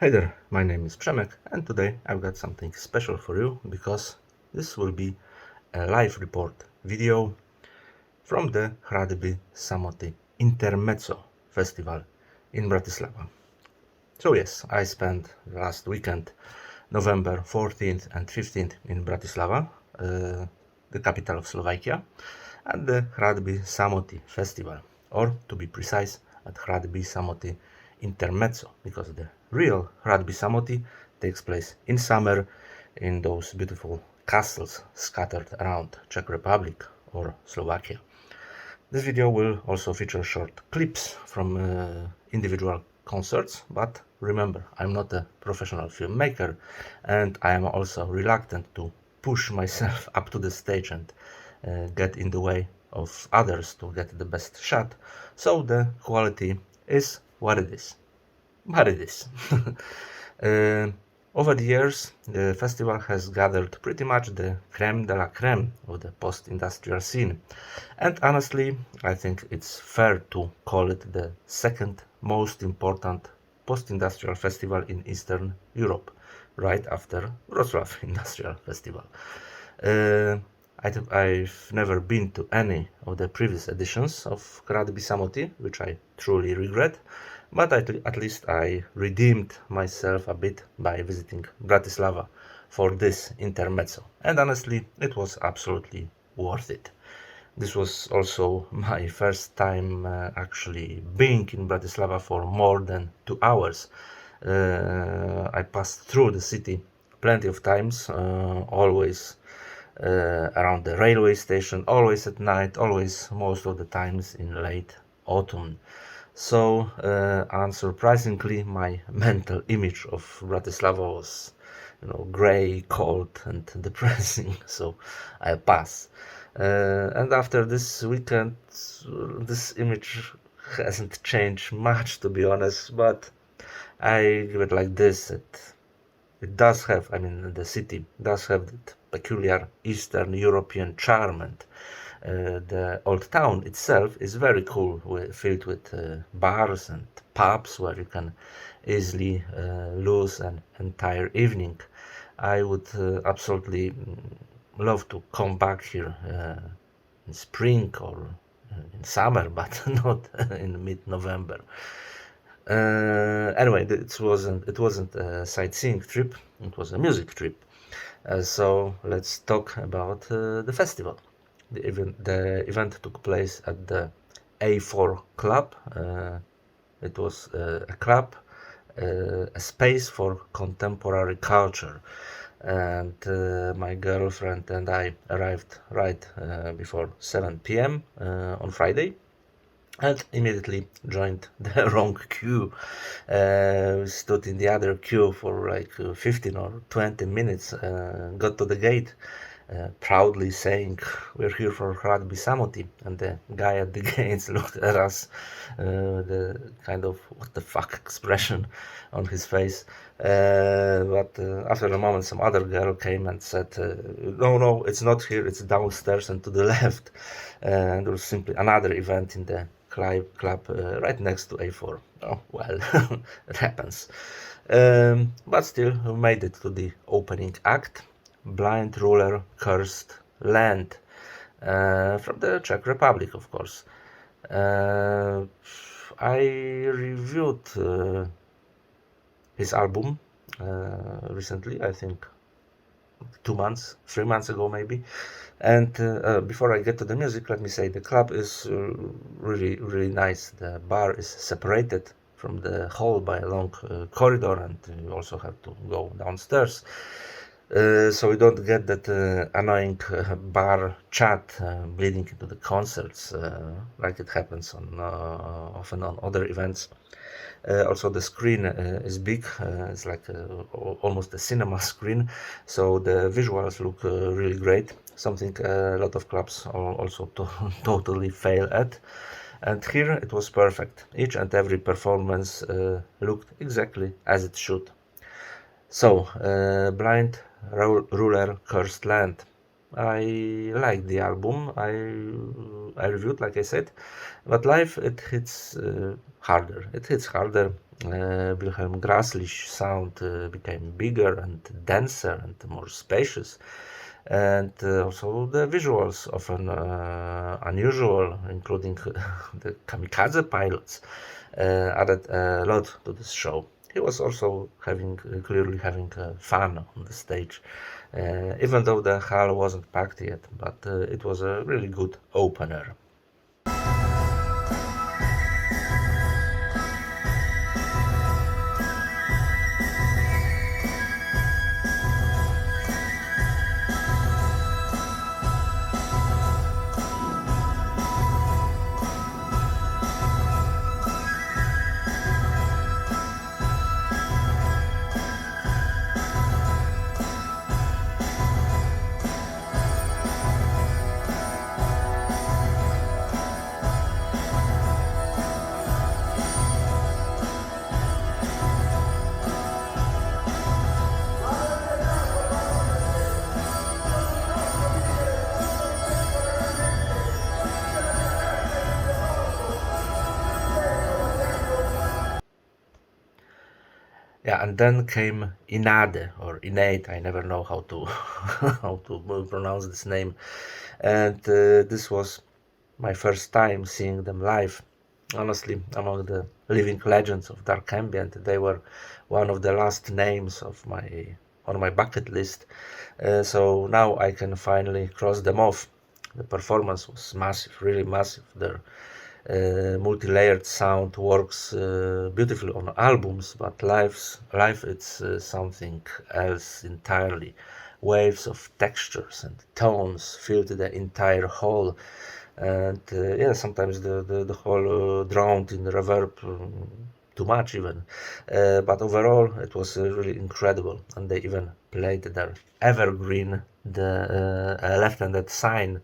Hey there, my name is Przemek and today I've got something special for you because this will be a live report video from the Hradby Samoty Intermezzo festival in Bratislava. So yes, I spent last weekend, November 14th and 15th in Bratislava, the capital of Slovakia, at the Hradby Samoty festival, or to be precise, at Hradby Samoty Intermezzo, because the real Hradby Samoty takes place in summer in those beautiful castles scattered around Czech Republic or Slovakia. This video will also feature short clips from individual concerts, but remember, I'm not a professional filmmaker and I am also reluctant to push myself up to the stage and get in the way of others to get the best shot, so the quality is what it is. But it is. uh, Over the years, the festival has gathered pretty much the creme de la creme of the post-industrial scene. And honestly, I think it's fair to call it the second most important post-industrial festival in Eastern Europe, right after Wrocław Industrial Festival. I've never been to any of the previous editions of Hradby Samoty, which I truly regret, but at least I redeemed myself a bit by visiting Bratislava for this intermezzo, and honestly, it was absolutely worth it. This was also my first time actually being in Bratislava for more than 2 hours. I passed through the city plenty of times, always around the railway station, always at night, always most of the times in late autumn. So, unsurprisingly, my mental image of Bratislava was, gray, cold, and depressing. So, I pass. And after this weekend, this image hasn't changed much, to be honest. But I give it like this: it does have, the city does have that peculiar Eastern European charm, and the old town itself is very cool, filled with bars and pubs where you can easily lose an entire evening. I would absolutely love to come back here in spring or in summer, but not in mid-November. Anyway, it wasn't a sightseeing trip; it was a music trip. So let's talk about the festival. The event took place at the A4 Club. It was a club, a space for contemporary culture. And my girlfriend and I arrived right before 7 p.m. On Friday and immediately joined the wrong queue. We stood in the other queue for like 15 or 20 minutes, got to the gate, proudly saying, "We're here for Hradby Samoty," and the guy at the gates looked at us, the kind of "what the fuck" expression on his face. But after a moment, some other girl came and said, "No, no, it's not here. It's downstairs and to the left." And there was simply another event in the club right next to A4. Oh well, it happens. But still, we made it to the opening act. Blind Ruler Cursed Land, from the Czech Republic, of course. I reviewed his album recently, I think 2 months, 3 months ago maybe. And before I get to the music, let me say the club is really, really nice. The bar is separated from the hall by a long corridor, and you also have to go downstairs. So we don't get that annoying bar chat bleeding into the concerts like it happens on often on other events. Also, the screen is big. It's like almost a cinema screen, so the visuals look really great. Something a lot of clubs also totally fail at. And here it was perfect. Each and every performance looked exactly as it should. So, Blind Ruler Cursed Land. I liked the album. I reviewed, like I said, but live it hits harder. It hits harder. Wilhelm Grasslich's sound became bigger and denser and more spacious, and also the visuals often unusual, including the kamikaze pilots, added a lot to this show. He was also clearly having fun on the stage, even though the hall wasn't packed yet, but it was a really good opener. Yeah, and then came Inade or Inade. I never know how to how to pronounce this name, and this was my first time seeing them live. Honestly, among the living legends of dark ambient, they were one of the last names of my on my bucket list. So now I can finally cross them off. The performance was massive, really massive. Their multi-layered sound works beautifully on albums, but live it's something else entirely. Waves of textures and tones filled the entire hall, and yeah, sometimes the hall drowned in reverb. Too much even, but overall it was really incredible, and they even played their evergreen, the left-handed sign,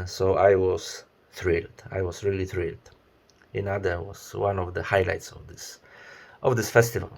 so I was thrilled. I was really thrilled. Inade was one of the highlights of this festival.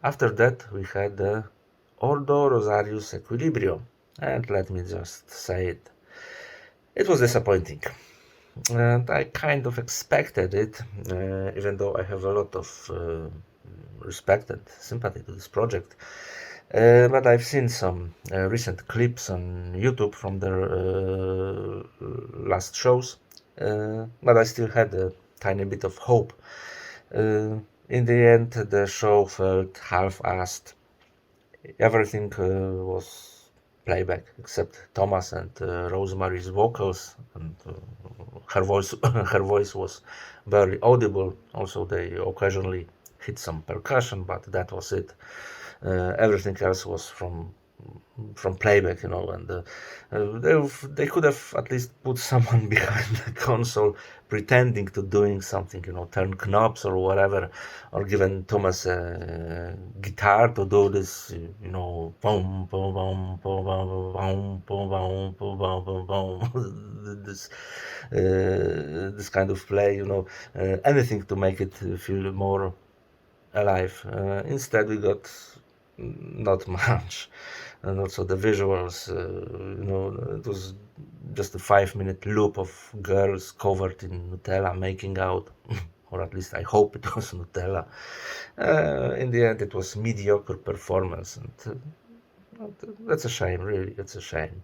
After that, we had the Ordo Rosarius Equilibrio, and let me just say it. It was disappointing, and I kind of expected it, even though I have a lot of respect and sympathy to this project. But I've seen some recent clips on YouTube from their last shows, but I still had a tiny bit of hope. In the end, the show felt half-assed. Everything was playback except Thomas and Rosemary's vocals, and her voice her voice was barely audible. Also, they occasionally hit some percussion, but that was it. Everything else was from from playback, you know, and they could have at least put someone behind the console pretending to doing something, you know, turn knobs or whatever, or given Thomas a guitar to do this, you know, boom, boom, boom, boom, boom, boom, boom, boom, boom, boom, boom, this kind of play, you know, anything to make it feel more alive. Instead, we got not much, and also the visuals. You know, it was just a 5-minute loop of girls covered in Nutella making out, or at least I hope it was Nutella. In the end, it was mediocre performance, and that's a shame. Really, it's a shame.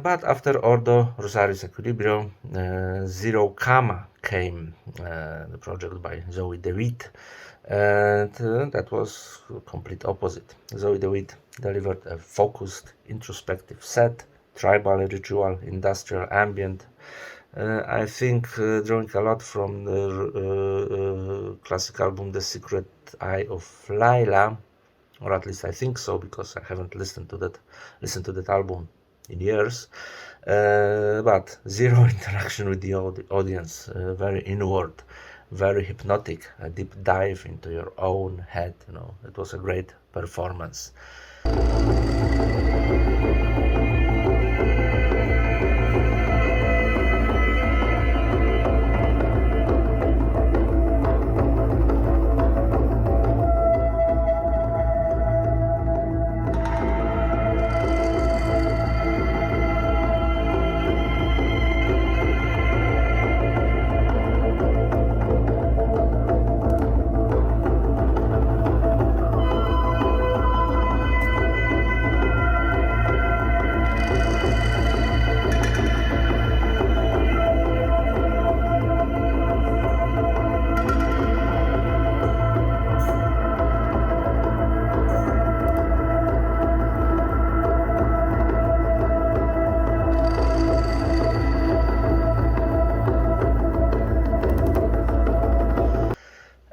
But after Ordo Rosarius Equilibrio, Zero Kama came, the project by Zoe DeWitt, and that was complete opposite. Zoe DeWitt delivered a focused, introspective set, tribal ritual, industrial ambient. I think drawing a lot from the classic album The Secret Eye of Laila, or at least I think so, because I haven't listened to that album in years, but zero interaction with the audience, very inward, very hypnotic, a deep dive into your own head. You know, it was a great performance.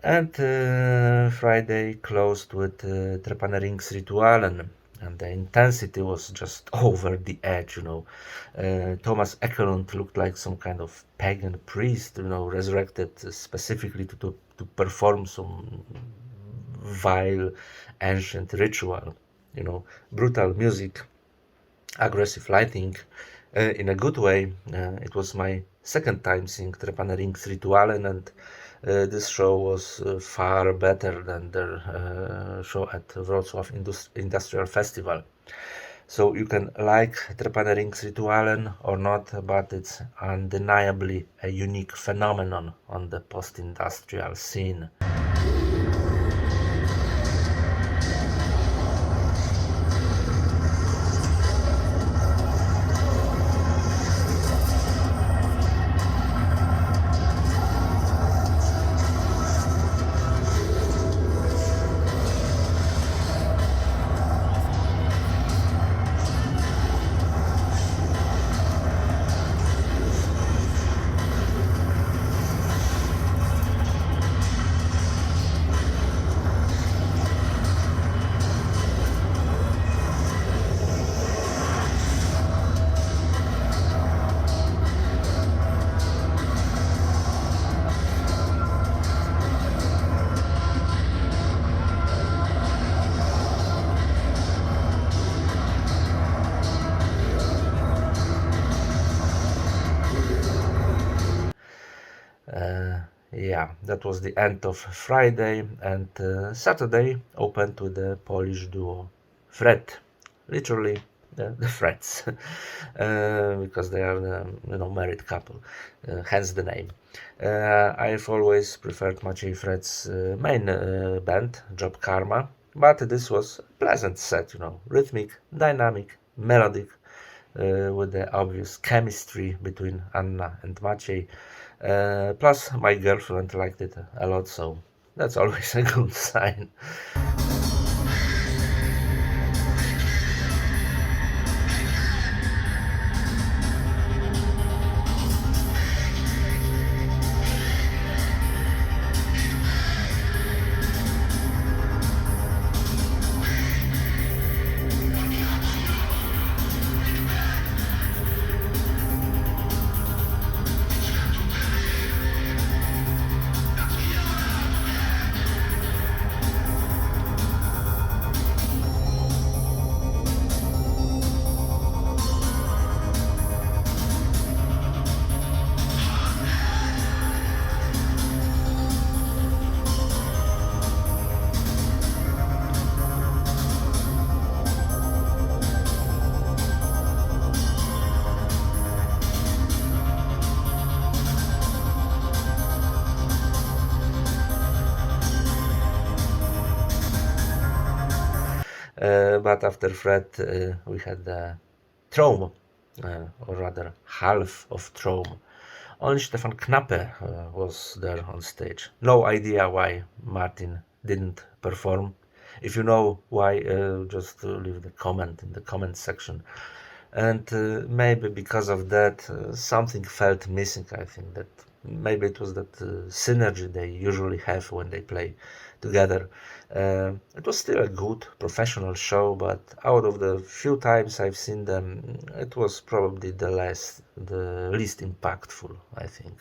And Friday closed with Trepaneringsritualen, and the intensity was just over the edge, you know. Thomas Ekelund looked like some kind of pagan priest, you know, resurrected specifically to perform some vile ancient ritual, you know, brutal music, aggressive lighting, in a good way. It was my second time seeing Trepaneringsritualen, and this show was far better than their show at Wrocław Industrial Festival. So you can like Trepaneringsritualen or not, but it's undeniably a unique phenomenon on the post-industrial scene. That was the end of Friday, and Saturday opened with the Polish duo Frett, literally the Fretts, because they are married couple, hence the name. I've always preferred Maciej Frett's main band, Job Karma, but this was a pleasant set, rhythmic, dynamic, melodic, with the obvious chemistry between Anna and Maciej. Plus, my girlfriend liked it a lot, so that's always a good sign. But after Frett, we had the Troum, or rather half of Troum. Only Stefan Knappe was there on stage. No idea why Martin didn't perform. If you know why, just leave the comment in the comment section. And maybe because of that, something felt missing. I think that maybe it was that synergy they usually have when they play together. It was still a good professional show, but out of the few times I've seen them, it was probably the least impactful, I think.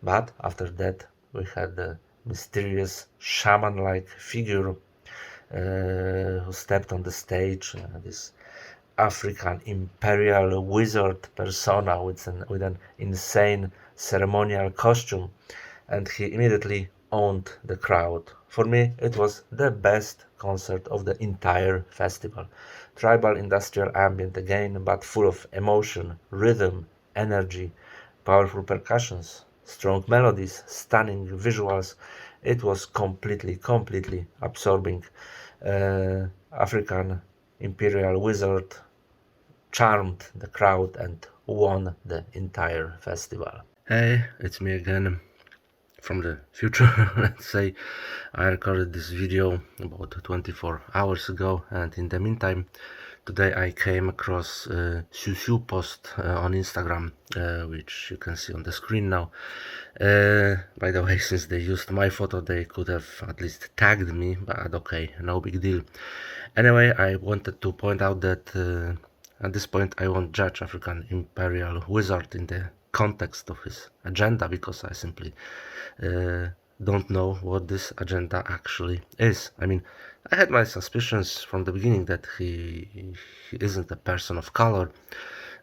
But after that, we had the mysterious shaman-like figure who stepped on the stage, this African Imperial Wizard persona with an insane ceremonial costume, and he immediately owned the crowd. For me, it was the best concert of the entire festival. Tribal industrial ambient again, but full of emotion, rhythm, energy, powerful percussions, strong melodies, stunning visuals. It was completely absorbing. African Imperial Wizard charmed the crowd and won the entire festival. Hey, it's me again from the future. Let's say I recorded this video about 24 hours ago, and in the meantime today I came across a Susu post on Instagram, which you can see on the screen now. By the way, since they used my photo, they could have at least tagged me, but okay, no big deal. Anyway, I wanted to point out that at this point I won't judge African Imperial Wizard in the context of his agenda, because I simply don't know what this agenda actually is. I mean, I had my suspicions from the beginning that he isn't a person of color,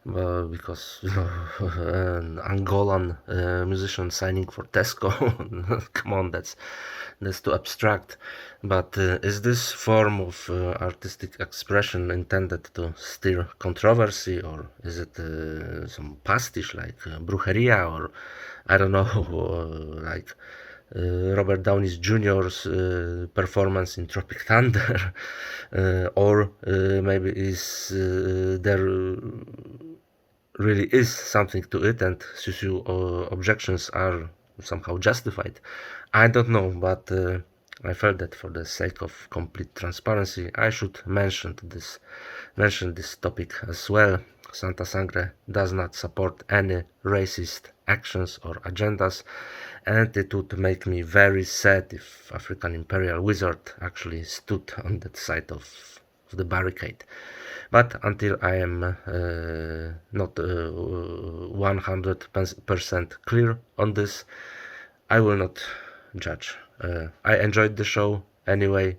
because an Angolan musician signing for Tesco, come on, that's too abstract. But is this form of artistic expression intended to stir controversy, or is it some pastiche like brujeria, or I don't know, like Robert Downey Jr.'s performance in Tropic Thunder, or maybe is there really is something to it and Susu objections are somehow justified. I don't know, but I felt that for the sake of complete transparency, I should mention this topic as well. Santa Sangre does not support any racist actions or agendas, and it would make me very sad if African Imperial Wizard actually stood on that side of the barricade. But until I am not 100% clear on this, I will not judge. I enjoyed the show anyway,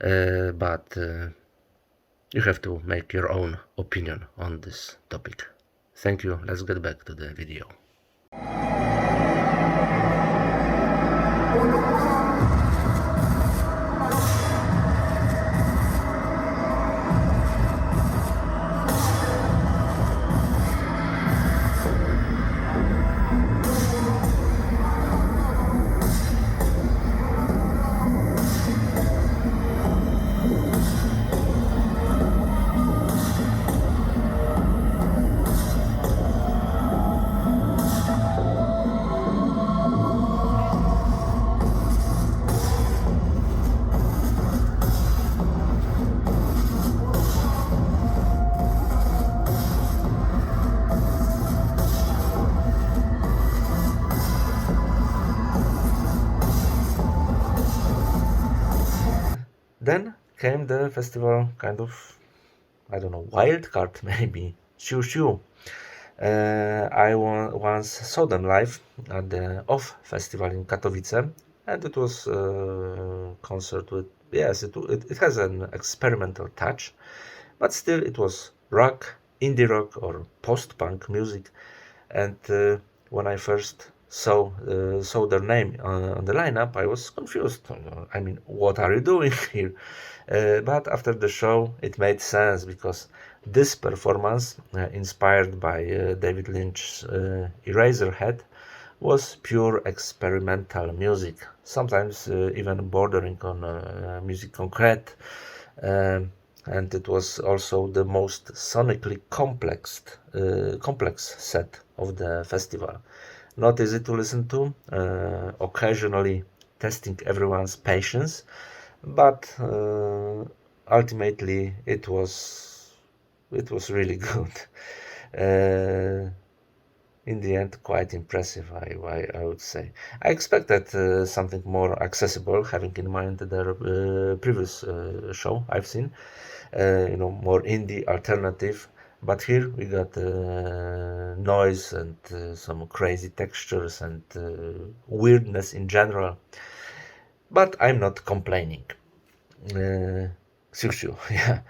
but you have to make your own opinion on this topic. Thank you. Let's get back to the video. Then came the festival kind of, I don't know, wild card maybe, Xiu. I once saw them live at the OFF festival in Katowice, and it was a concert with, yes, it has an experimental touch, but still it was rock, indie rock or post-punk music, and when I first saw their name on the lineup, I was confused. I mean, what are you doing here? But after the show, it made sense because this performance, inspired by David Lynch's Eraserhead, was pure experimental music, sometimes even bordering on musique concrète. And it was also the most sonically complex set of the festival. Not easy to listen to, occasionally testing everyone's patience, but ultimately it was really good. In the end, quite impressive, I would say. I expected something more accessible, having in mind their previous show I've seen, more indie, alternative. But here we got noise and some crazy textures and weirdness in general. But I'm not complaining. Xiu, yeah.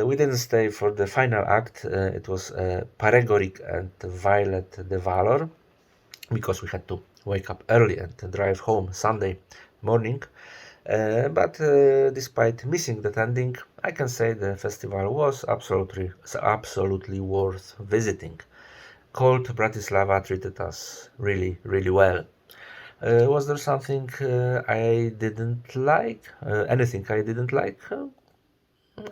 We didn't stay for the final act. It was Paregorik and Violet the Valor, because we had to wake up early and drive home Sunday morning. But despite missing that ending, I can say the festival was absolutely worth visiting. Cold Bratislava treated us really, really well. Was there something I didn't like? Anything I didn't like?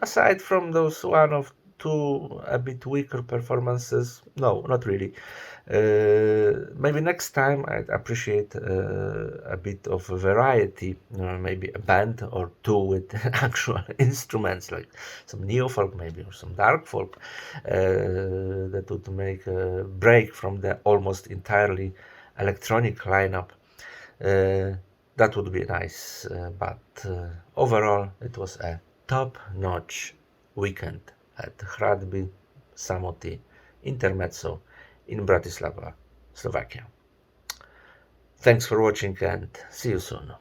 Aside from those one or two a bit weaker performances? No, not really. Maybe next time I'd appreciate a bit of variety, maybe a band or two with actual instruments, like some neo-folk maybe, or some dark folk, that would make a break from the almost entirely electronic lineup. That would be nice, but overall it was a top-notch weekend at Hradby Samoty Intermezzo in Bratislava, Slovakia. Thanks for watching and see you soon.